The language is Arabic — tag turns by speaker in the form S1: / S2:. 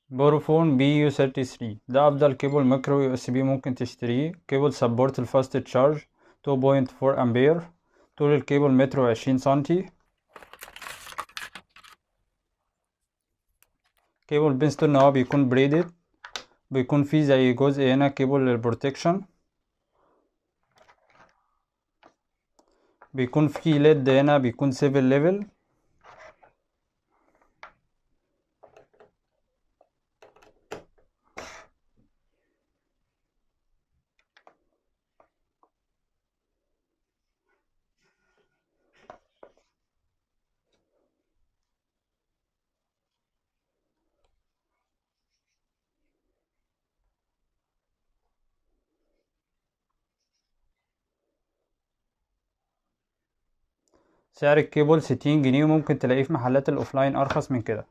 S1: بورفون بي يو 33 ده افضل كيبل مايكرو يو اس بي ممكن تشتريه. كيبل سبورت الفاست تشارج 2.4 امبير. طول الكيبل متر وعشرين سنتي. كيبل بينستو ان هو بيكون بريدد، بيكون فيه زي جزء هنا كيبل للبروتكشن، بيكون فيه ليد هنا بيكون 7 ليفل. سعر الكيبل 60 جنيه، وممكن تلاقيه في محلات الاوفلاين ارخص من كده.